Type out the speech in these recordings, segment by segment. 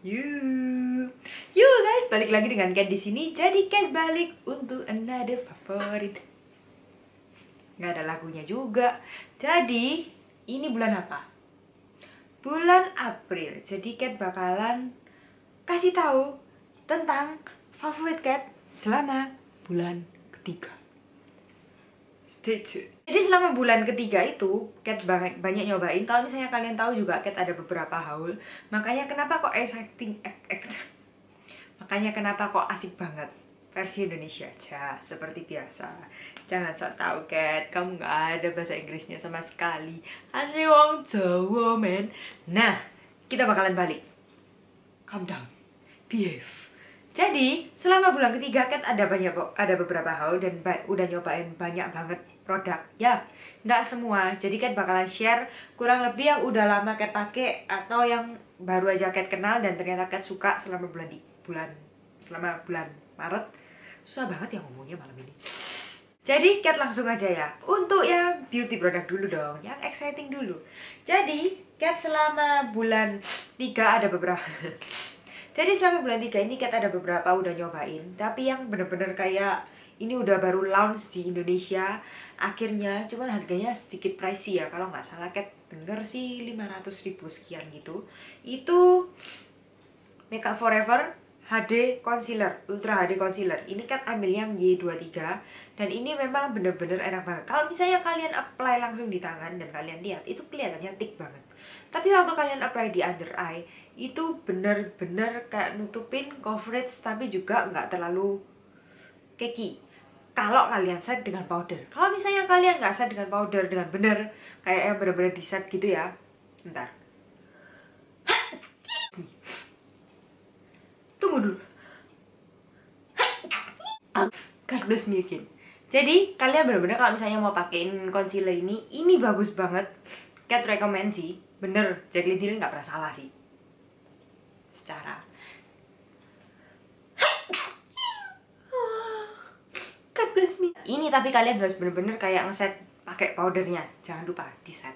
Yuk, yuk guys, balik lagi dengan Cat di sini. Jadi Cat balik untuk another favorit. Nggak ada lagunya juga. Jadi ini bulan apa? Bulan April. Jadi Cat bakalan kasih tahu tentang favorit Cat selama bulan ketiga. Stay tune. Jadi selama bulan ketiga itu Cat banyak nyobain. Kalau misalnya kalian tahu juga Cat ada beberapa haul. Makanya kenapa kok exciting Makanya kenapa kok asik banget versi Indonesia aja seperti biasa. Jangan sok tahu Cat, kamu nggak ada bahasa Inggrisnya sama sekali. Asli wong Jawa men. Nah, kita bakalan balik. Calm down, behave. Jadi selama bulan ketiga Cat ada beberapa haul dan udah nyobain banyak banget produk ya, nggak semua. Jadi Cat bakalan share kurang lebih yang udah lama Cat pakai atau yang baru aja Cat kenal dan ternyata Cat suka selama selama bulan Maret. Susah banget ya ngomongnya malam ini. Jadi Cat langsung aja ya untuk yang beauty product dulu dong, yang exciting dulu. Jadi Cat selama bulan 3 ada beberapa Jadi selama bulan 3 ini Cat ada beberapa udah nyobain. Tapi yang bener-bener kayak ini udah baru launch di Indonesia akhirnya, cuman harganya sedikit pricey ya. Kalau nggak salah Cat denger sih 500.000 sekian gitu. Itu Makeup Forever HD Concealer, Ultra HD Concealer. Ini Cat ambil yang Y23 dan ini memang bener-bener enak banget. Kalau misalnya kalian apply langsung di tangan dan kalian lihat, itu kelihatannya thick banget. Tapi waktu kalian apply di under eye, itu bener-bener kayak nutupin coverage tapi juga nggak terlalu cakey. Kalau kalian set dengan powder. Kalau misalnya kalian nggak set dengan powder dengan bener, kayak yang bener-bener di set gitu ya. Bentar. Tunggu dulu. Kardus mikin. Jadi kalian bener-bener kalau misalnya mau pakein concealer ini bagus banget. Cat recommend sih. Bener, Jaclyn Hill nggak pernah salah sih. Secara God bless me. Ini tapi kalian harus bener-bener kayak ngeset pakai powdernya. Jangan lupa di set.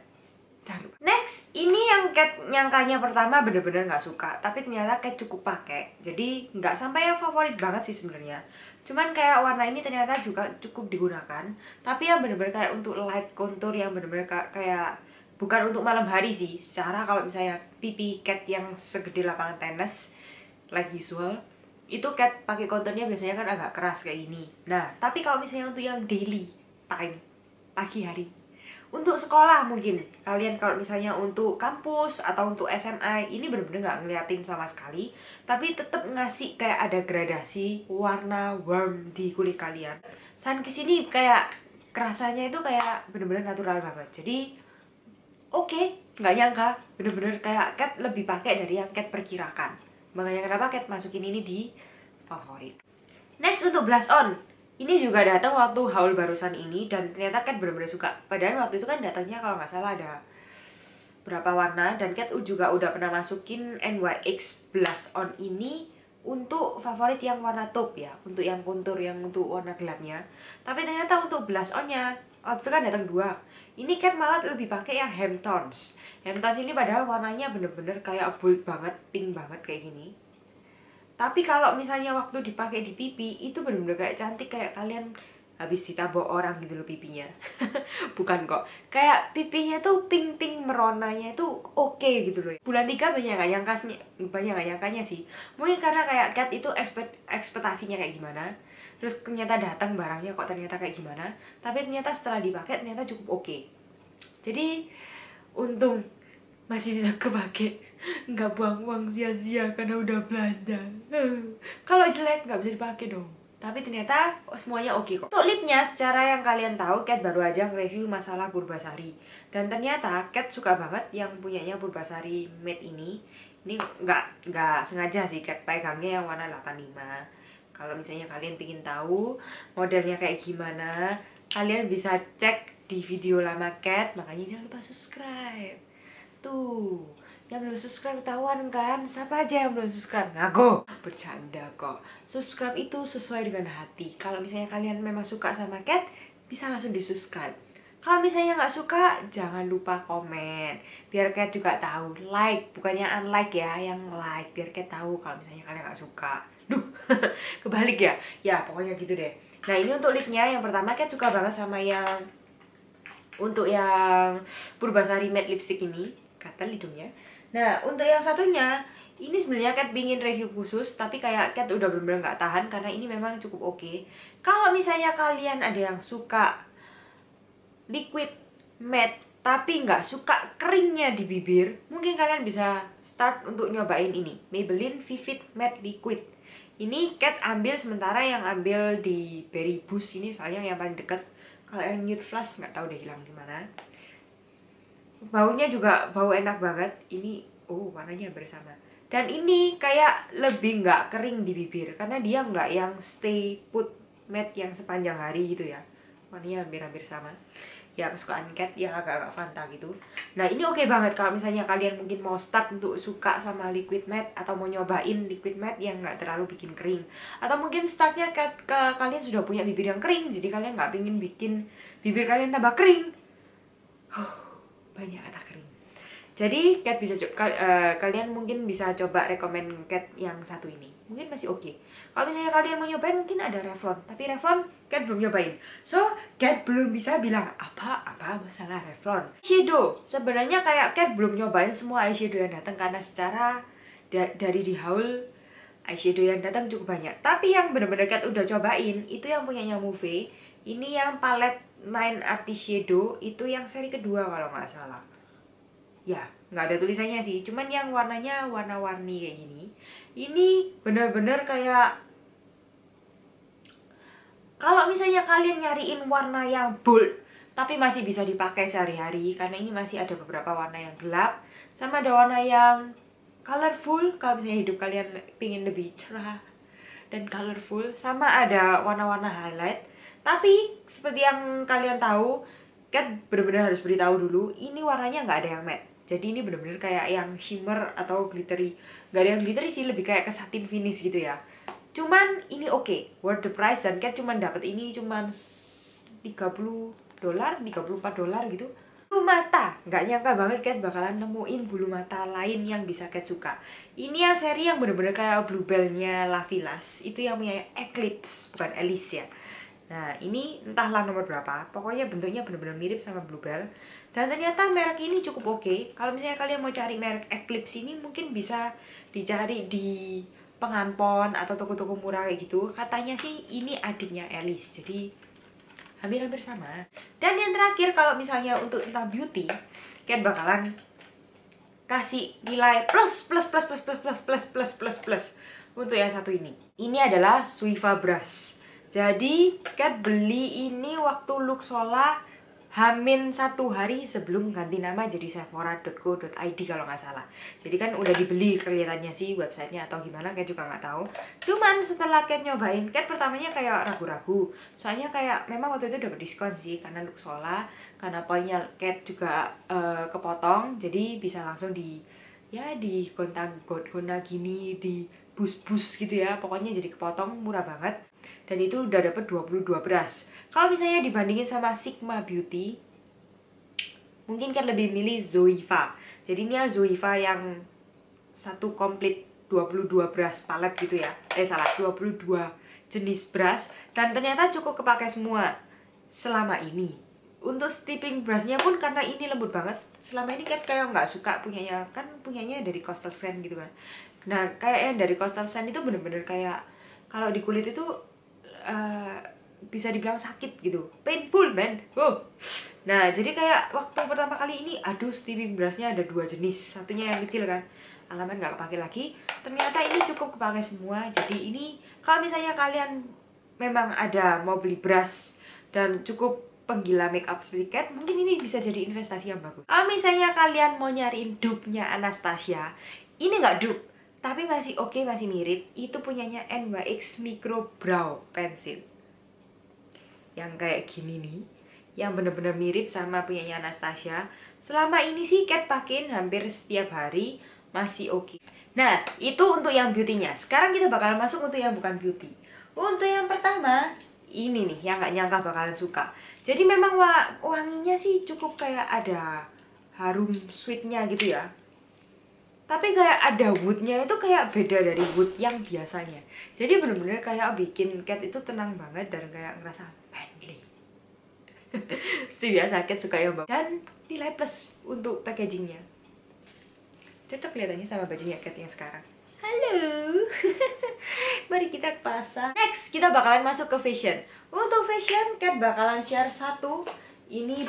Jangan lupa. Next, ini yang Cat nyangkanya pertama bener-bener nggak suka, tapi ternyata Cat cukup pakai. Jadi nggak sampai yang favorit banget sih sebenarnya. Cuman kayak warna ini ternyata juga cukup digunakan. Tapi yang bener-bener kayak untuk light contour yang bener-bener kayak bukan untuk malam hari sih. Secara kalau misalnya pipi Cat yang segede lapangan tenis like usual, itu Cat pakai konturnya biasanya kan agak keras kayak gini. Nah, tapi kalau misalnya untuk yang daily time, pagi hari, untuk sekolah mungkin kalian kalau misalnya untuk kampus atau untuk SMA, ini bener-bener nggak ngeliatin sama sekali, tapi tetap ngasih kayak ada gradasi warna warm di kulit kalian. Sun Kiss ini kayak kerasanya itu kayak bener-bener natural banget. Jadi oke, nggak nyangka bener-bener kayak Cat lebih pakai dari yang Cat perkirakan. Makanya kenapa Cat masukin ini di favorit. Next untuk blush on. Ini juga datang waktu haul barusan ini dan ternyata Cat bener-bener suka. Padahal waktu itu kan datangnya kalau nggak salah ada berapa warna dan Cat juga udah pernah masukin NYX blush on ini untuk favorit yang warna taupe ya, untuk yang kontur yang untuk warna gelapnya. Tapi ternyata untuk blush onnya waktu itu kan datang 2. Ini Cat malah lebih pakai yang Hem Tones. Hem Tones ini padahal warnanya bener-bener kayak bold banget, pink banget kayak gini. Tapi kalau misalnya waktu dipakai di pipi, itu bener-bener kayak cantik, kayak kalian habis ditabok orang gitu loh pipinya. Bukan kok, kayak pipinya tuh pink-pink meronanya itu oke gitu loh. Bulan 3 banyak gak nyangkanya sih. Mungkin karena kayak Cat itu ekspektasinya kayak gimana, terus ternyata datang barangnya kok ternyata kayak gimana. Tapi ternyata setelah dipakai ternyata cukup oke. Jadi untung masih bisa kepake, nggak buang uang sia-sia karena udah belanja. Kalau jelek nggak bisa dipakai dong. Tapi ternyata semuanya oke kok. Untuk lipnya, secara yang kalian tahu, Cat baru aja nge-review masalah Purbasari. Dan ternyata Cat suka banget yang punyanya Purbasari matte ini. Ini nggak sengaja sih Cat pegangnya yang warna 85. Kalau misalnya kalian ingin tahu modelnya kayak gimana, kalian bisa cek di video lama Cat. Makanya jangan lupa subscribe. Tuh, yang belum subscribe ketahuan kan? Siapa aja yang belum subscribe? Ngaku, bercanda kok. Subscribe itu sesuai dengan hati. Kalau misalnya kalian memang suka sama Cat, bisa langsung di subscribe. Kalau misalnya nggak suka, jangan lupa komen. Biar Cat juga tahu. Like, bukannya unlike ya, yang like. Biar Cat tahu kalau misalnya kalian nggak suka. Duh, kebalik ya? Ya, pokoknya gitu deh. Nah, ini untuk lipnya. Yang pertama, Cat suka banget sama yang untuk yang Purbasari Matte Lipstick ini. Gatel hidungnya. Nah, untuk yang satunya, ini sebenarnya Cat pingin review khusus, tapi kayak Cat udah bener-bener nggak tahan karena ini memang cukup oke. Kalau misalnya kalian ada yang suka liquid matte tapi nggak suka keringnya di bibir, mungkin kalian bisa start untuk nyobain ini, Maybelline Vivid Matte Liquid. Ini Cat ambil sementara yang ambil di Berry Boost ini, soalnya yang paling deket. Kalau yang Nude Flash nggak tahu deh hilang di mana. Baunya juga bau enak banget. Ini warnanya bersama. Dan ini kayak lebih nggak kering di bibir karena dia nggak yang stay put matte yang sepanjang hari gitu ya. Warnanya hampir-hampir sama. Ya kesukaan Cat yang agak-agak Fanta gitu. Nah ini oke banget kalau misalnya kalian mungkin mau start untuk suka sama liquid matte atau mau nyobain liquid matte yang nggak terlalu bikin kering. Atau mungkin startnya kalian sudah punya bibir yang kering, jadi kalian nggak pingin bikin bibir kalian tambah kering. Banyak kata kering. Jadi Cat bisa kalian mungkin bisa coba rekomen Cat yang satu ini. Mungkin masih oke. Kalau misalnya kalian mau nyobain mungkin ada Revlon, tapi Revlon Cat belum nyobain. So, Cat belum bisa bilang apa masalah Revlon. Eyeshadow, sebenarnya kayak Cat belum nyobain semua eyeshadow yang datang karena secara dari di haul eyeshadow yang datang cukup banyak. Tapi yang benar-benar Cat udah cobain itu yang punyanya Move. Ini yang palette 9 Artist Shadow, itu yang seri kedua kalau nggak salah. Ya, nggak ada tulisannya sih, cuman yang warnanya warna-warni kayak gini. Ini bener-bener kayak kalau misalnya kalian nyariin warna yang bold tapi masih bisa dipakai sehari-hari, karena ini masih ada beberapa warna yang gelap sama ada warna yang colorful. Kalau misalnya hidup kalian pingin lebih cerah dan colorful, sama ada warna-warna highlight. Tapi seperti yang kalian tahu, Cat bener-bener harus beritahu dulu, ini warnanya nggak ada yang matte. Jadi ini bener-bener kayak yang shimmer atau glittery. Nggak ada yang glittery sih, lebih kayak ke satin finish gitu ya. Cuman ini oke, worth the price, dan Cat cuman dapat ini cuman $30, $34 gitu. Bulu mata, nggak nyangka banget Cat bakalan nemuin bulu mata lain yang bisa Cat suka. Ini yang seri yang bener-bener kayak Bluebell-nya La Vilas. Itu yang punya Eclipse, bukan Alice ya. Nah ini entahlah nomor berapa, pokoknya bentuknya bener-bener mirip sama Bluebell. Dan ternyata merek ini cukup oke. Kalau misalnya kalian mau cari merek Eclipse ini mungkin bisa dicari di Pengampon atau toko-toko murah kayak gitu. Katanya sih ini adiknya Alice, jadi hampir-hampir sama. Dan yang terakhir, kalau misalnya untuk tentang beauty, Cat bakalan kasih nilai plus untuk yang satu ini. Ini adalah Suiva Brush. Jadi Cat beli ini waktu Luxola Hamin 1 hari sebelum ganti nama jadi sephora.co.id kalau nggak salah. Jadi kan udah dibeli kelihatannya sih websitenya atau gimana, Cat juga nggak tahu. Cuman setelah Cat nyobain, Cat pertamanya kayak ragu-ragu. Soalnya kayak memang waktu itu dapat diskon sih karena Luxola, karena poinnya Cat juga kepotong, jadi bisa langsung di gonta gini, di bus gitu ya. Pokoknya jadi kepotong, murah banget. Dan itu udah dapet 22 brush. Kalau misalnya dibandingin sama Sigma Beauty, mungkin kan lebih milih Zoeva. Jadi ini Zoeva yang satu komplit 22 brush palette gitu ya. 22 jenis brush. Dan ternyata cukup kepake semua selama ini. Untuk stippling brushnya pun karena ini lembut banget. Selama ini kan kayak nggak suka punyanya dari Coastal Scent gitu kan. Nah kayak yang dari Coastal Scent itu bener-bener kayak kalau di kulit itu bisa dibilang sakit gitu, painful man. Nah jadi kayak waktu pertama kali ini, aduh stippling brushnya ada 2 jenis, satunya yang kecil kan, alamat nggak kepake lagi. Ternyata ini cukup kepake semua. Jadi ini kalau misalnya kalian memang ada mau beli brush dan cukup penggila makeup sedikit, mungkin ini bisa jadi investasi yang bagus. Kalau misalnya kalian mau nyariin dupe-nya Anastasia, ini nggak dupe tapi masih oke, masih mirip. Itu punyanya NYX Micro Brow Pencil yang kayak gini nih, yang bener-bener mirip sama punyanya Anastasia. Selama ini sih Cat pakein hampir setiap hari, masih oke. Nah itu untuk yang beauty-nya. Sekarang kita bakalan masuk untuk yang bukan beauty. Untuk yang pertama, ini nih yang gak nyangka bakalan suka. Jadi memang wanginya sih cukup kayak ada harum sweetnya gitu ya. Tapi kayak ada woodnya itu kayak beda dari wood yang biasanya. Jadi bener-bener kayak bikin cat itu tenang banget dan kayak ngerasa manly. Seperti biasa cat suka yang bawah. Dan nilai plus untuk packagingnya. Cocok kelihatannya sama bajunya cat yang sekarang. Halo. Mari kita pasang. Next, kita bakalan masuk ke fashion. Untuk fashion, Cat bakalan share satu. Ini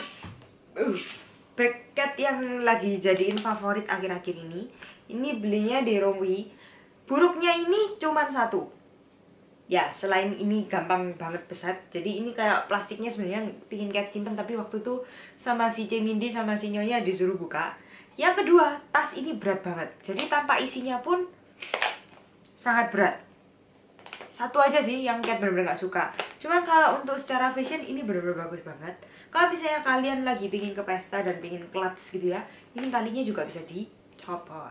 bag Cat yang lagi jadiin favorit akhir-akhir ini. Ini belinya di Romwe. Buruknya ini cuman satu. Ya, selain ini gampang banget beset. Jadi ini kayak plastiknya sebenarnya pingin Cat simpen, tapi waktu itu sama si Cemindi sama si Nyonya disuruh buka. Yang kedua, tas ini berat banget. Jadi tanpa isinya pun sangat berat. Satu aja sih yang Cat bener-bener gak suka. Cuman kalau untuk secara fashion ini bener-bener bagus banget. Kalau misalnya kalian lagi pingin ke pesta dan pingin clutch gitu ya, ini talinya juga bisa dicopot.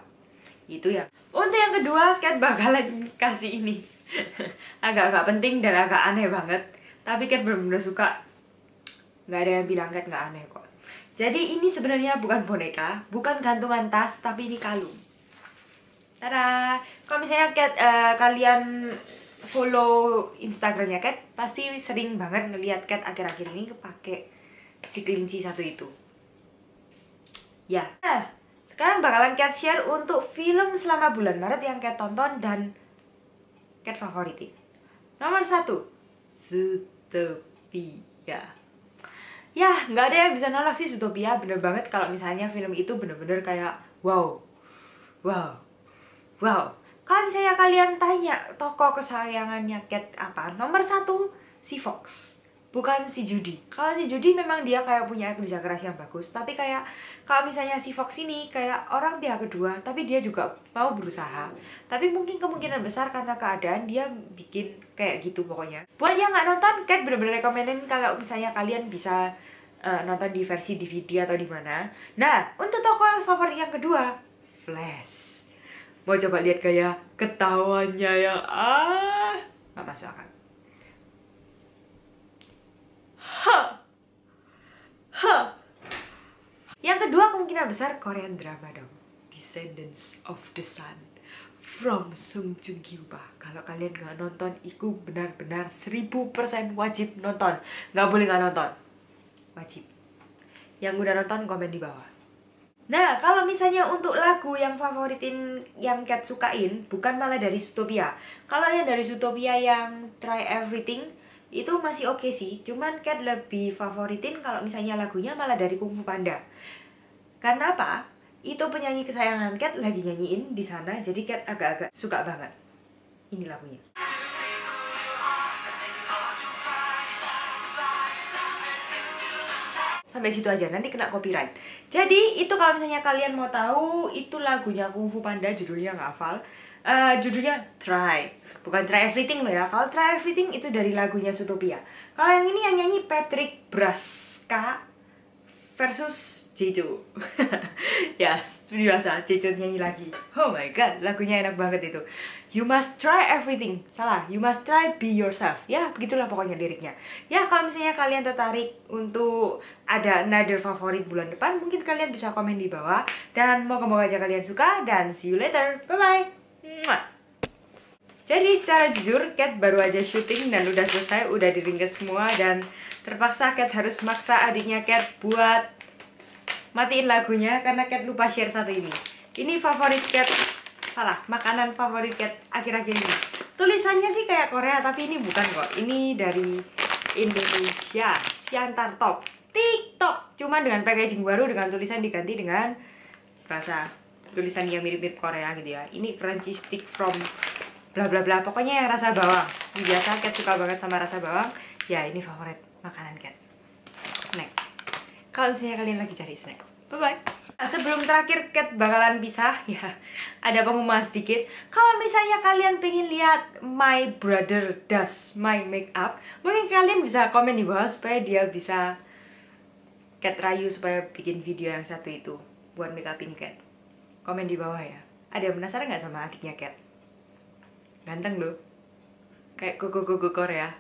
Gitu ya. Untuk yang kedua, Cat bakalan kasih ini. Agak-agak penting dan agak aneh banget. Tapi Cat bener-bener suka. Gak ada yang bilang Cat gak aneh kok. Jadi ini sebenarnya bukan boneka, bukan gantungan tas, tapi ini kalung. Tada! Kalau misalnya kalian follow Instagramnya Cat, pasti sering banget ngeliat Cat akhir-akhir ini kepake si kelinci satu itu. Ya. Nah, sekarang bakalan Cat share untuk film selama bulan Maret yang Cat tonton dan Cat favoritin. Nomor 1, Zootopia. Ya, nggak ada yang bisa nolak sih Zootopia. Bener banget kalau misalnya film itu bener-bener kayak wow. Kalau misalnya kalian tanya tokoh kesayangannya Cat apa, nomor 1 si Fox, bukan si Judy. Kalau si Judy memang dia kayak punya kerja keras yang bagus, tapi kayak kalau misalnya si Fox ini kayak orang pihak kedua, tapi dia juga mau berusaha. Tapi mungkin kemungkinan besar karena keadaan dia bikin kayak gitu pokoknya. Buat yang nggak nonton, Cat bener-bener rekomenin kalau misalnya kalian bisa nonton di versi DVD atau di mana. Nah, untuk tokoh favorit yang kedua, Flash. Mau coba lihat kayak ketawanya yang gak masuk akal. Yang kedua kemungkinan besar Korean drama dong, Descendants of the Sun from Song Joong Ki Ba. Kalau kalian gak nonton, itu benar-benar 1000% wajib nonton. Gak boleh gak nonton, wajib. Yang udah nonton komen di bawah. Nah, kalau misalnya untuk lagu yang favoritin yang Cat sukain, bukan malah dari Zootopia. Kalau yang dari Zootopia yang Try Everything, itu masih oke sih. Cuman Cat lebih favoritin kalau misalnya lagunya malah dari Kung Fu Panda. Karena apa? Itu penyanyi kesayangan Cat lagi nyanyiin di sana, jadi Cat agak-agak suka banget. Ini lagunya. Sampai situ aja, nanti kena copyright. Jadi itu kalau misalnya kalian mau tahu, itu lagunya Kung Fu Panda, judulnya nggak hafal. Judulnya Try, bukan Try Everything loh ya. Kalau Try Everything itu dari lagunya Zootopia. Kalau yang ini yang nyanyi Patrick Braska versus Jeju. Ya, biasa Jeju nyanyi lagi. Oh my god, lagunya enak banget itu. You must try everything. Salah, you must try be yourself. Ya, begitulah pokoknya liriknya. Ya, kalau misalnya kalian tertarik untuk ada another favorit bulan depan, mungkin kalian bisa komen di bawah. Dan moga-moga aja kalian suka, dan see you later. Bye-bye. Jadi secara jujur, Cat baru aja syuting dan udah selesai, udah diringkas semua. Dan terpaksa Cat harus maksa adiknya Cat buat matiin lagunya karena Cat lupa share satu ini. Ini favorit Cat, salah, makanan favorit Cat akhir-akhir ini. Tulisannya sih kayak Korea, tapi ini bukan kok. Ini dari Indonesia, Siantar Top TikTok. Cuma dengan packaging baru, dengan tulisan diganti dengan bahasa tulisan yang mirip-mirip Korea gitu ya. Ini crunchy stick from bla bla bla. Pokoknya yang rasa bawang. Biasa Cat suka banget sama rasa bawang. Ya, ini favorit makanan Cat. Snack. Kalau misalnya kalian lagi cari snack. Bye-bye. Nah, sebelum terakhir Cat bakalan pisah, ya ada pengumuman sedikit. Kalau misalnya kalian pengen lihat my brother does my makeup, mungkin kalian bisa komen di bawah supaya dia bisa Cat rayu supaya bikin video yang satu itu buat makeupin Cat. Komen di bawah ya. Ada yang penasaran nggak sama adiknya Cat? Ganteng loh. Kayak koko-koko Korea.